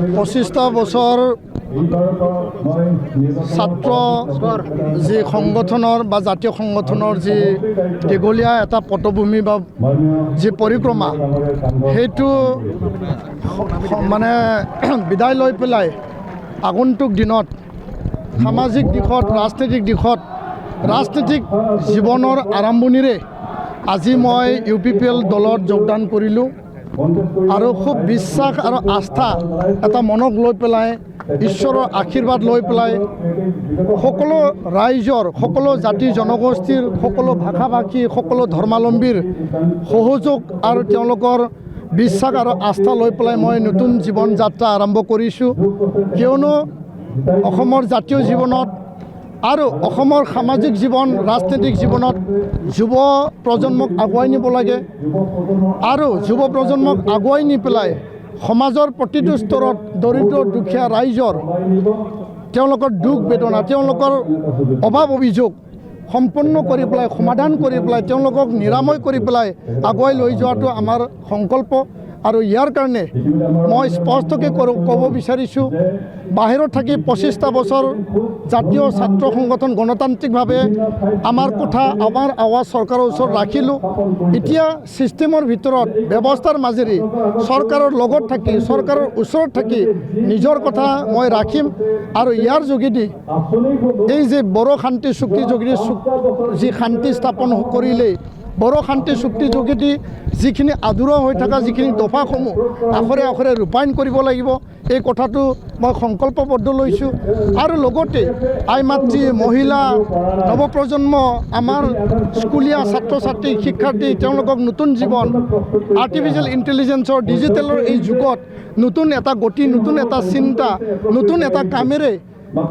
25টা বছৰ ছাত্ৰ যি সংগঠনৰ বা জাতীয় সংগঠনৰ যি দীঘলীয়া এটা পটভূমি বা যি পৰিক্ৰমা সেইটো মানে বিদায় লৈ পেলাই আগন্তুক দিনত সামাজিক দিশত ৰাজনৈতিক জীৱনৰ আৰম্ভণিৰে আজি মই UPPL দলত যোগদান কৰিলোঁ আৰু খুব বিশ্বাস আৰু আস্থা এটা মনক লৈ পেলাই ঈশ্বৰৰ আশীৰ্বাদ লৈ পেলাই সকলো ৰাইজৰ সকলো জাতি জনগোষ্ঠীৰ সকলো ভাষা ভাষী সকলো ধৰ্মাৱলম্বীৰ সহযোগ আৰু তেওঁলোকৰ বিশ্বাস আৰু আস্থা লৈ পেলাই মই নতুন জীৱন যাত্ৰা আৰম্ভ কৰিছোঁ কিয়নো অসমৰ জাতীয় জীৱনত আৰু অসমৰ সামাজিক জীৱন ৰাজনৈতিক জীৱনত যুৱ প্ৰজন্মক আগুৱাই নিব লাগে আৰু যুৱ প্ৰজন্মক আগুৱাই নি পেলাই সমাজৰ প্ৰতিটো স্তৰত দৰিদ্ৰ দুখীয়া ৰাইজৰ তেওঁলোকৰ দুখ বেদনা তেওঁলোকৰ অভাৱ অভিযোগ সম্পূৰ্ণ কৰি পেলাই সমাধান কৰি পেলাই তেওঁলোকক নিৰাময় কৰি পেলাই আগুৱাই লৈ যোৱাটো আমাৰ সংকল্প আৰু ইয়াৰ কাৰণে মই স্পষ্টকৈ ক'ব বিচাৰিছোঁ বাহিৰত থাকি 25টা বছৰ জাতীয় ছাত্ৰ সংগঠন গণতান্ত্ৰিকভাৱে আমাৰ কথা আমাৰ আৱাজ চৰকাৰৰ ওচৰত ৰাখিলোঁ এতিয়া ছিষ্টেমৰ ভিতৰত ব্যৱস্থাৰ মাজেৰে চৰকাৰৰ লগত থাকি চৰকাৰৰ ওচৰত থাকি নিজৰ কথা মই ৰাখিম আৰু ইয়াৰ যোগেদি এই যে বড়ো শান্তি চুক্তি যোগেদি যি শান্তি স্থাপন কৰিলে বড়ো শান্তি চুক্তিৰ যোগেদি যিখিনি আধৰুৱা হৈ থকা যিখিনি দফাসমূহ আখৰে আখৰে ৰূপায়ণ কৰিব লাগিব এই কথাটো মই সংকল্পবদ্ধ লৈছোঁ আৰু লগতে আই মাতৃ মহিলা নৱপ্ৰজন্ম আমাৰ স্কুলীয়া ছাত্ৰ ছাত্ৰী শিক্ষাৰ্থী তেওঁলোকক নতুন জীৱন আৰ্টিফিচিয়েল ইণ্টেলিজেন্সৰ ডিজিটেলৰ এই যুগত নতুন এটা গতি নতুন এটা চিন্তা নতুন এটা কামেৰে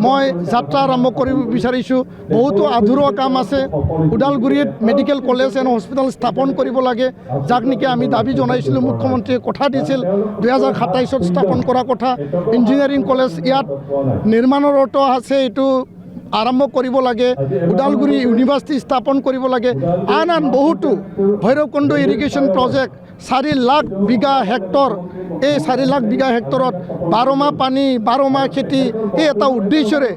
মই যাত্ৰা আৰম্ভ কৰিব বিচাৰিছোঁ বহুতো আধৰুৱা কাম আছে ওদালগুৰিত মেডিকেল কলেজ এণ্ড হস্পিটেল স্থাপন কৰিব লাগে যাক নেকি আমি দাবী জনাইছিলোঁ মুখ্যমন্ত্ৰীয়ে কথা দিছিল 2027ত স্থাপন কৰা কথা ইঞ্জিনিয়াৰিং কলেজ ইয়াত নিৰ্মাণৰত আছে এইটো আৰম্ভ কৰিব লাগে ওদালগুৰি ইউনিভাৰ্চিটি স্থাপন কৰিব লাগে আন বহুতো ভৈৰৱকুণ্ড ইৰিগেশ্যন প্ৰজেক্ট 4 লাখ বিঘা হেক্টৰ এই 4 লাখ বিঘা হেক্টৰত 12 মাহ পানী 12 মাহ খেতি এই এটা উদ্দেশ্যৰে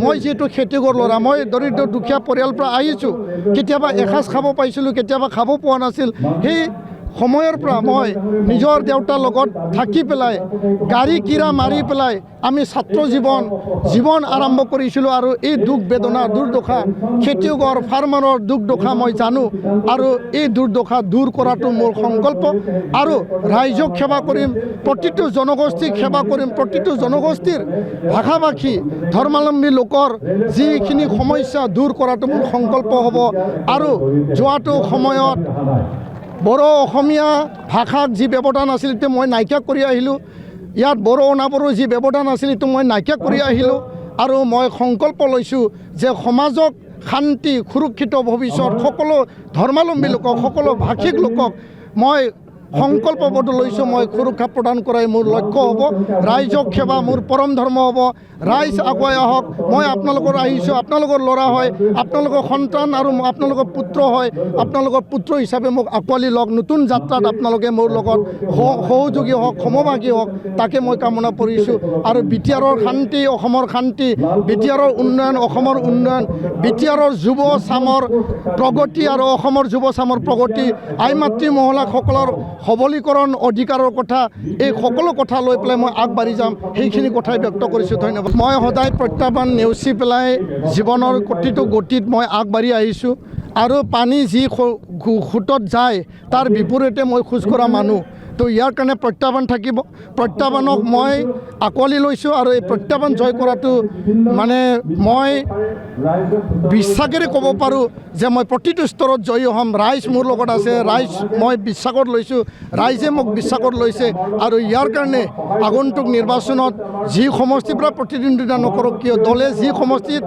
মই যিহেতু খেতিয়কৰ ল'ৰা মই দৰিদ্ৰ দুখীয়া পৰিয়ালৰ পৰা আহিছোঁ কেতিয়াবা এসাঁজ খাব পাইছিলোঁ কেতিয়াবা খাব পোৱা নাছিল সেই সময়ৰ পৰা মই নিজৰ দেউতাৰ লগত থাকি পেলাই গাড়ী কিৰা মাৰি পেলাই আমি ছাত্ৰ জীৱন আৰম্ভ কৰিছিলোঁ আৰু এই দুখ বেদনা দুৰ্দশা খেতিয়কৰ ফাৰ্মাৰৰ দুখ দশা মই জানো আৰু এই দুৰ্দশা দূৰ কৰাটো মোৰ সংকল্প আৰু ৰাইজক সেৱা কৰিম প্ৰতিটো জনগোষ্ঠীক সেৱা কৰিম প্ৰতিটো জনগোষ্ঠীৰ ভাষা ভাষী ধৰ্মাৱলম্বী লোকৰ যিখিনি সমস্যা দূৰ কৰাটো মোৰ সংকল্প হ'ব আৰু যোৱাটো সময়ত বড়ো অসমীয়া ভাষাক যি ব্যৱধান আছিল সেইটো মই নাইকিয়া কৰি আহিলোঁ ইয়াত বড়ো অনাবড়ো যি ব্যৱধান আছিল সেইটো মই নাইকিয়া কৰি আহিলোঁ আৰু মই সংকল্প লৈছোঁ যে সমাজক শান্তি সুৰক্ষিত ভৱিষ্যত সকলো ধৰ্মাৱলম্বী লোকক সকলো ভাষিক লোকক মই সংকল্পবদ্ধ লৈছোঁ মই সুৰক্ষা প্ৰদান কৰাই মোৰ লক্ষ্য হ'ব ৰাইজক সেৱা মোৰ পৰম ধৰ্ম হ'ব ৰাইজ আগুৱাই আহক মই আপোনালোকৰ আহিছোঁ আপোনালোকৰ ল'ৰা হয় আপোনালোকৰ সন্তান আৰু আপোনালোকৰ পুত্ৰ হয় আপোনালোকৰ পুত্ৰ হিচাপে মোক আঁকোৱালি লওক নতুন যাত্ৰাত আপোনালোকে মোৰ লগত সহযোগী হওক সমভাগী হওক তাকে মই কামনা কৰিছোঁ আৰু বিটিআৰৰ শান্তি অসমৰ শান্তি বিটিআৰৰ উন্নয়ন অসমৰ উন্নয়ন বিটিআৰৰ যুৱ চামৰ প্ৰগতি আৰু অসমৰ যুৱ চামৰ প্ৰগতি আই মাতৃ মহিলাসকলৰ সবলীকৰণ অধিকাৰৰ কথা এই সকলো কথা লৈ পেলাই মই আগবাঢ়ি যাম সেইখিনি কথাই ব্যক্ত কৰিছোঁ ধন্যবাদ মই সদায় প্ৰত্যাহ্বান নেওচি পেলাই জীৱনৰ প্ৰতিটো গতিত মই আগবাঢ়ি আহিছোঁ আৰু পানী যি সোঁতত যায় তাৰ বিপৰীতে মই খোজকঢ়া মানুহ তো ইয়াৰ কাৰণে প্ৰত্যাহ্বান থাকিব প্ৰত্যাহ্বানক মই আঁকোৱালি লৈছোঁ আৰু এই প্ৰত্যাহ্বান জয় কৰাটো মানে মই বিশ্বাসেৰে ক'ব পাৰোঁ যে মই প্ৰতিটো স্তৰত জয়ী হ'ম ৰাইজ মোৰ লগত আছে ৰাইজ মই বিশ্বাসত লৈছোঁ ৰাইজে মোক বিশ্বাসত লৈছে আৰু ইয়াৰ কাৰণে আগন্তুক নিৰ্বাচনত যি সমষ্টিৰ পৰা প্ৰতিদ্বন্দ্বিতা নকৰক কিয় দলে যি সমষ্টিত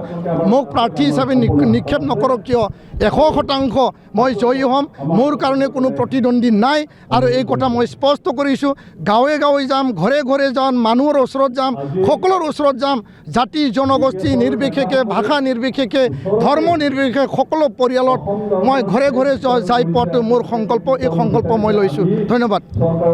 মোক প্ৰাৰ্থী হিচাপে নিক্ষেপ নকৰক কিয় 100% মই জয়ী হ'ম মোৰ কাৰণে কোনো প্ৰতিদ্বন্দ্বী নাই আৰু এই কথা মই স্পষ্ট কৰিছোঁ গাঁৱে গাঁৱে যাম ঘৰে ঘৰে যাম মানুহৰ ওচৰত যাম সকলোৰ ওচৰত যাম জাতি জনগোষ্ঠী নিৰ্বিশেষে ভাষা নিৰ্বিশেষে ধৰ্ম নিৰ্বিশেষে সকলো পৰিয়ালত মই ঘৰে ঘৰে যাই পোৱাটো মোৰ সংকল্প এই সংকল্প মই লৈছোঁ ধন্যবাদ।